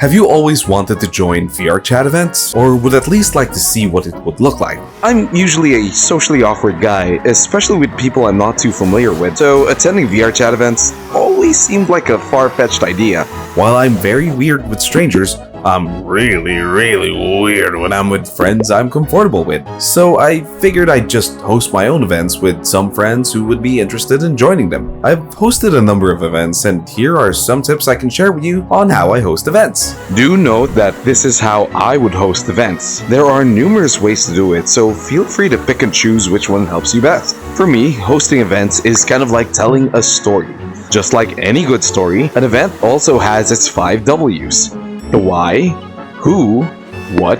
Have you always wanted to join VRChat events, or would at least like to see what it would look like? I'm usually a socially awkward guy, especially with people I'm not too familiar with, so attending VRChat events always seemed like a far-fetched idea. While I'm very weird with strangers, I'm really weird when I'm with friends I'm comfortable with. So I figured I'd just host my own events with some friends who would be interested in joining them. I've hosted a number of events, and here are some tips I can share with you on how I host events. Do note that this is how I would host events. There are numerous ways to do it, so feel free to pick and choose which one helps you best. For me, hosting events is kind of like telling a story. Just like any good story, an event also has its 5 W's. The why, who, what,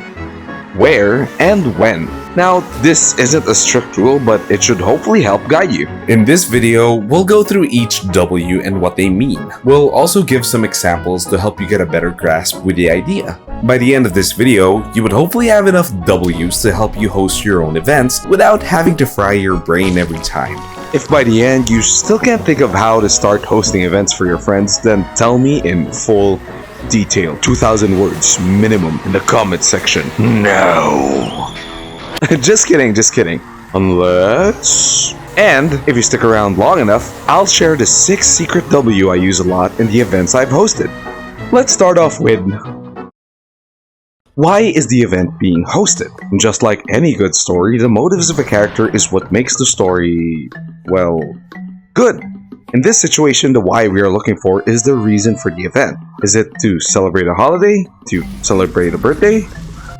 where, and when. Now, this isn't a strict rule, but it should hopefully help guide you. In this video, we'll go through each W and what they mean. We'll also give some examples to help you get a better grasp with the idea. By the end of this video, you would hopefully have enough W's to help you host your own events without having to fry your brain every time. If by the end you still can't think of how to start hosting events for your friends, then tell me in full detail, 2,000 words minimum in the comment section. No. Just kidding. Unless... And if you stick around long enough, I'll share the 6 secret W I use a lot in the events I've hosted. Let's start off with... Why is the event being hosted? Just like any good story, the motives of a character is what makes the story, well, good. In this situation, the why we are looking for is the reason for the event. Is it to celebrate a holiday? To celebrate a birthday?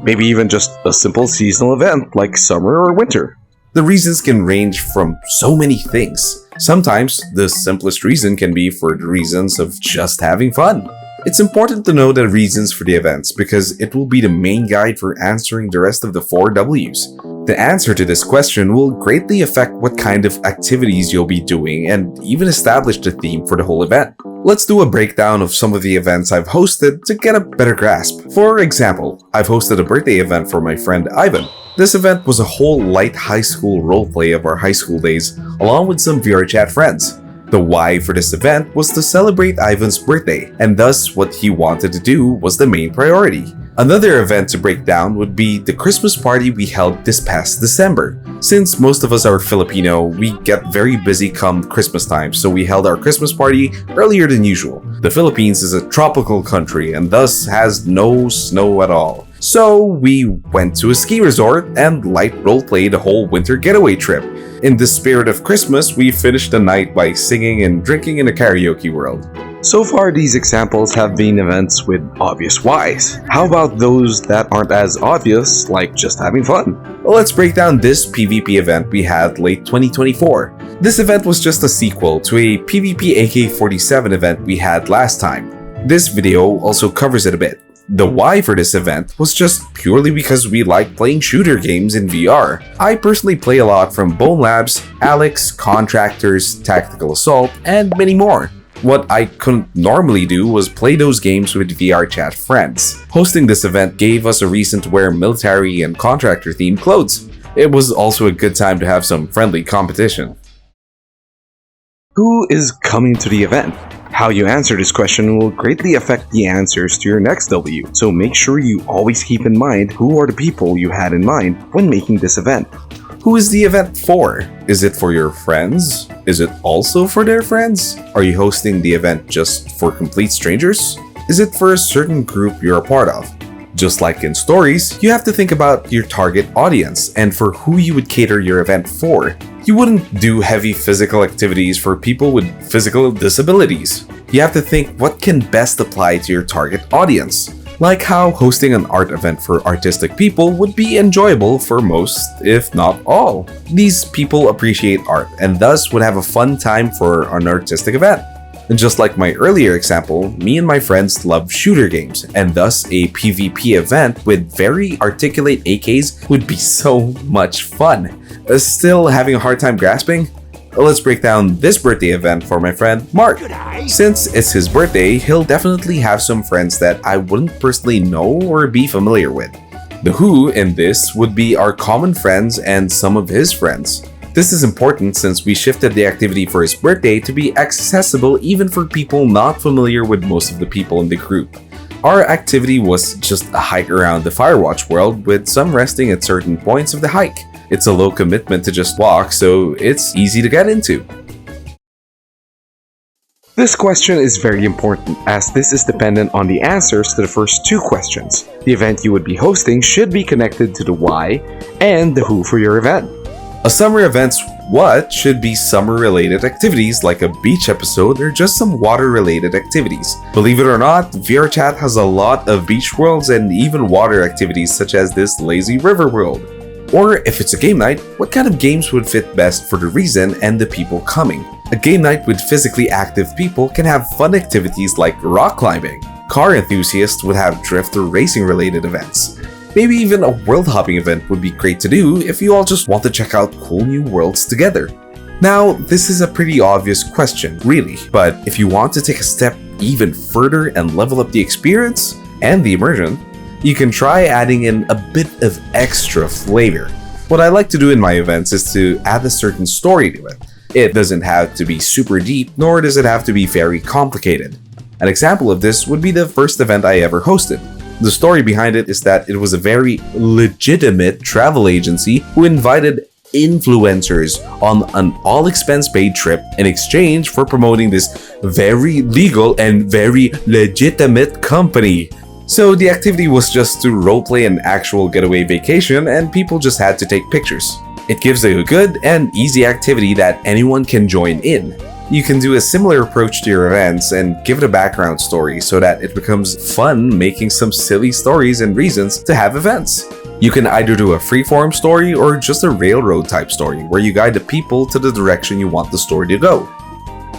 Maybe even just a simple seasonal event like summer or winter. The reasons can range from so many things. Sometimes, the simplest reason can be for the reasons of just having fun. It's important to know the reasons for the events because it will be the main guide for answering the rest of the 4 W's. The answer to this question will greatly affect what kind of activities you'll be doing and even establish the theme for the whole event. Let's do a breakdown of some of the events I've hosted to get a better grasp. For example, I've hosted a birthday event for my friend Ivan. This event was a whole light high school roleplay of our high school days, along with some VRChat friends. The why for this event was to celebrate Ivan's birthday, and thus what he wanted to do was the main priority. Another event to break down would be the Christmas party we held this past December. Since most of us are Filipino, we get very busy come Christmas time, so we held our Christmas party earlier than usual. The Philippines is a tropical country and thus has no snow at all. So we went to a ski resort and light roleplayed the whole winter getaway trip. In the spirit of Christmas, we finished the night by singing and drinking in a karaoke world. So far, these examples have been events with obvious whys. How about those that aren't as obvious, like just having fun? Well, let's break down this PvP event we had late 2024. This event was just a sequel to a PvP AK-47 event we had last time. This video also covers it a bit. The why for this event was just purely because we like playing shooter games in VR. I personally play a lot from Bone Labs, Alex, Contractors, Tactical Assault, and many more. What I couldn't normally do was play those games with VRChat friends. Hosting this event gave us a reason to wear military and contractor themed clothes. It was also a good time to have some friendly competition. Who is coming to the event? How you answer this question will greatly affect the answers to your next W, so make sure you always keep in mind who are the people you had in mind when making this event. Who is the event for? Is it for your friends? Is it also for their friends? Are you hosting the event just for complete strangers? Is it for a certain group you're a part of? Just like in stories, you have to think about your target audience and for who you would cater your event for. You wouldn't do heavy physical activities for people with physical disabilities. You have to think what can best apply to your target audience. Like how hosting an art event for artistic people would be enjoyable for most, if not all. These people appreciate art and thus would have a fun time for an artistic event. And just like my earlier example, me and my friends love shooter games, and thus a PvP event with very articulate AKs would be so much fun. Still having a hard time grasping? Let's break down this birthday event for my friend Mark. Since it's his birthday, he'll definitely have some friends that I wouldn't personally know or be familiar with. The who in this would be our common friends and some of his friends. This is important since we shifted the activity for his birthday to be accessible even for people not familiar with most of the people in the group. Our activity was just a hike around the Firewatch world with some resting at certain points of the hike. It's a low commitment to just walk, so it's easy to get into. This question is very important as this is dependent on the answers to the first two questions. The event you would be hosting should be connected to the why and the who for your event. A summer event's what should be summer-related activities like a beach episode or just some water-related activities. Believe it or not, VRChat has a lot of beach worlds and even water activities such as this lazy river world. Or if it's a game night, what kind of games would fit best for the reason and the people coming? A game night with physically active people can have fun activities like rock climbing. Car enthusiasts would have drift or racing related events. Maybe even a world hopping event would be great to do if you all just want to check out cool new worlds together. Now, this is a pretty obvious question, really, but if you want to take a step even further and level up the experience and the immersion, you can try adding in a bit of extra flavor. What I like to do in my events is to add a certain story to it. It doesn't have to be super deep, nor does it have to be very complicated. An example of this would be the first event I ever hosted. The story behind it is that it was a very legitimate travel agency who invited influencers on an all-expense-paid trip in exchange for promoting this very legal and very legitimate company. So the activity was just to roleplay an actual getaway vacation and people just had to take pictures. It gives a good and easy activity that anyone can join in. You can do a similar approach to your events and give it a background story so that it becomes fun making some silly stories and reasons to have events. You can either do a freeform story or just a railroad type story where you guide the people to the direction you want the story to go.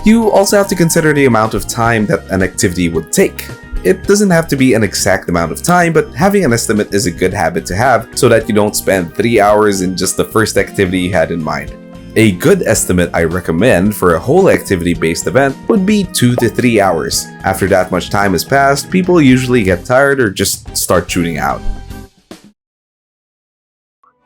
You also have to consider the amount of time that an activity would take. It doesn't have to be an exact amount of time, but having an estimate is a good habit to have so that you don't spend 3 hours in just the first activity you had in mind. A good estimate I recommend for a whole activity-based event would be 2 to 3 hours. After that much time has passed, people usually get tired or just start tuning out.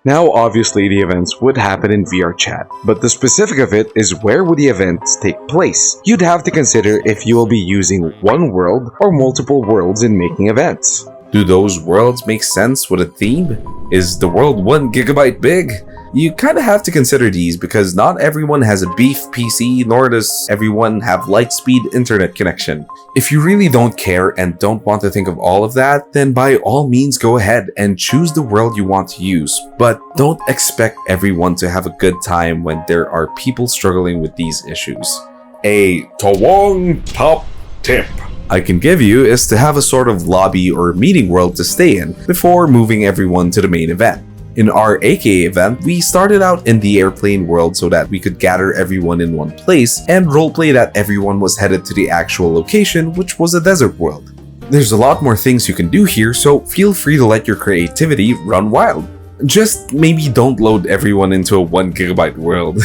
Now obviously the events would happen in VRChat, but the specific of it is where would the events take place. You'd have to consider if you will be using one world or multiple worlds in making events. Do those worlds make sense with a theme? Is the world 1 gigabyte big? You kinda have to consider these because not everyone has a beef PC, nor does everyone have light-speed internet connection. If you really don't care and don't want to think of all of that, then by all means go ahead and choose the world you want to use. But don't expect everyone to have a good time when there are people struggling with these issues. A Tawong top tip I can give you is to have a sort of lobby or meeting world to stay in before moving everyone to the main event. In our AKA event, we started out in the airplane world so that we could gather everyone in one place and roleplay that everyone was headed to the actual location, which was a desert world. There's a lot more things you can do here, so feel free to let your creativity run wild. Just maybe don't load everyone into a 1 gigabyte world.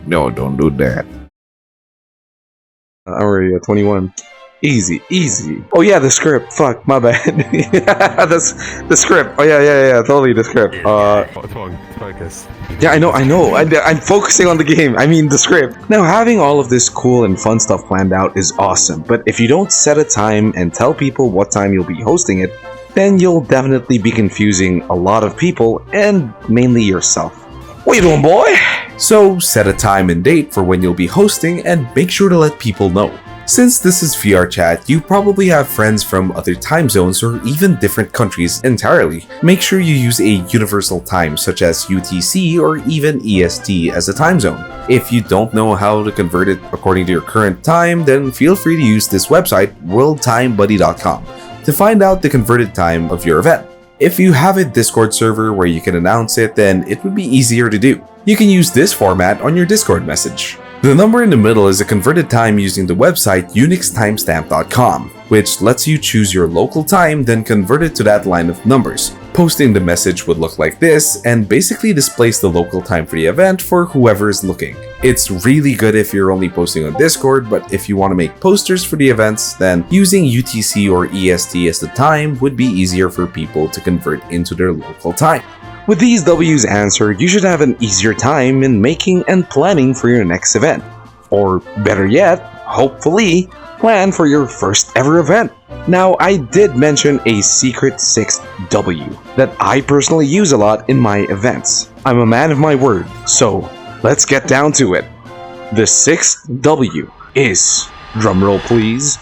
No, don't do that. Already at 21. Easy. Oh yeah, the script. Fuck, my bad. Yeah, that's the script. Oh yeah, totally the script. Focus. Yeah, I know. I'm focusing on the game. I mean the script. Now, having all of this cool and fun stuff planned out is awesome, but if you don't set a time and tell people what time you'll be hosting it, then you'll definitely be confusing a lot of people and mainly yourself. What you doing, boy? So set a time and date for when you'll be hosting and make sure to let people know. Since this is VRChat, you probably have friends from other time zones or even different countries entirely. Make sure you use a universal time such as UTC or even EST as a time zone. If you don't know how to convert it according to your current time, then feel free to use this website, worldtimebuddy.com, to find out the converted time of your event. If you have a Discord server where you can announce it, then it would be easier to do. You can use this format on your Discord message. The number in the middle is a converted time using the website unixtimestamp.com, which lets you choose your local time then convert it to that line of numbers. Posting the message would look like this and basically displays the local time for the event for whoever is looking. It's really good if you're only posting on Discord, but if you want to make posters for the events, then using UTC or EST as the time would be easier for people to convert into their local time. With these W's answered, you should have an easier time in making and planning for your next event. Or better yet, hopefully, plan for your first ever event. Now, I did mention a secret 6th W that I personally use a lot in my events. I'm a man of my word, so let's get down to it. The 6th W is, drumroll please,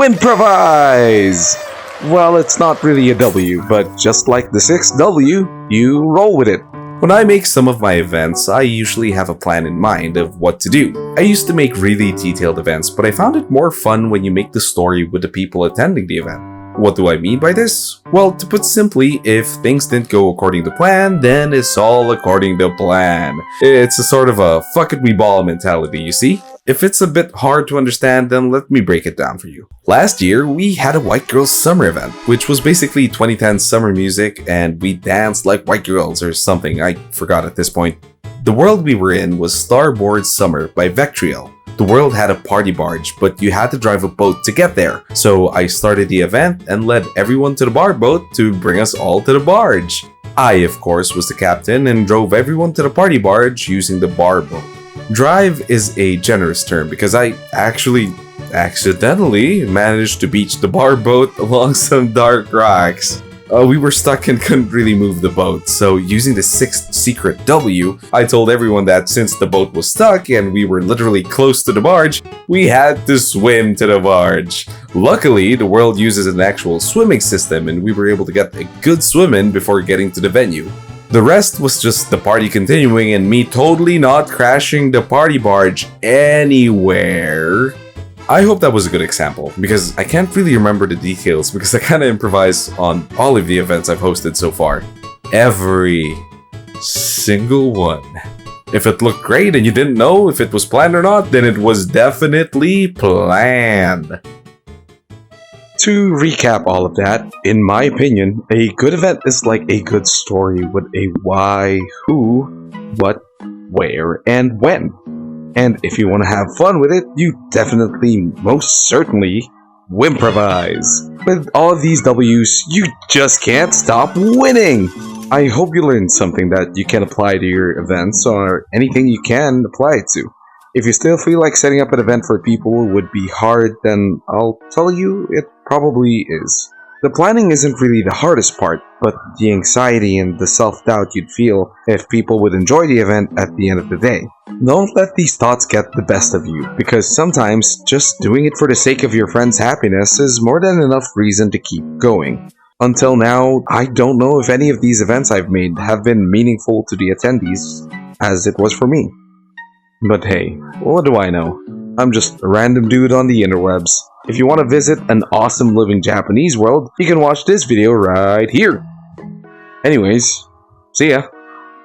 Improvise! Well, it's not really a W, but just like the 6th W, you roll with it. When I make some of my events, I usually have a plan in mind of what to do. I used to make really detailed events, but I found it more fun when you make the story with the people attending the event. What do I mean by this? Well, to put simply, if things didn't go according to plan, then it's all according to plan. It's a sort of a fuck it we ball mentality, you see? If it's a bit hard to understand, then let me break it down for you. Last year, we had a White Girls Summer event, which was basically 2010 summer music, and we danced like white girls or something, I forgot at this point. The world we were in was Starboard Summer by Vectriel. The world had a party barge, but you had to drive a boat to get there. So I started the event and led everyone to the bar boat to bring us all to the barge. I, of course, was the captain and drove everyone to the party barge using the bar boat. Drive is a generous term because I actually accidentally managed to beach the bar boat along some dark rocks. We were stuck and couldn't really move the boat, so using the 6th secret W, I told everyone that since the boat was stuck and we were literally close to the barge, we had to swim to the barge. Luckily, the world uses an actual swimming system and we were able to get a good swim in before getting to the venue. The rest was just the party continuing and me totally not crashing the party barge anywhere. I hope that was a good example, because I can't really remember the details because I kinda improvise on all of the events I've hosted so far. Every single one. If it looked great and you didn't know if it was planned or not, then it was definitely planned. To recap all of that, in my opinion, a good event is like a good story with a why, who, what, where, and when. And if you want to have fun with it, you definitely, most certainly, improvise. With all of these W's, you just can't stop winning! I hope you learned something that you can apply to your events or anything you can apply it to. If you still feel like setting up an event for people would be hard, then I'll tell you it probably is. The planning isn't really the hardest part, but the anxiety and the self-doubt you'd feel if people would enjoy the event at the end of the day. Don't let these thoughts get the best of you, because sometimes just doing it for the sake of your friend's happiness is more than enough reason to keep going. Until now, I don't know if any of these events I've made have been meaningful to the attendees, as it was for me. But hey, what do I know? I'm just a random dude on the interwebs. If you want to visit an awesome living Japanese world, you can watch this video right here. Anyways, see ya.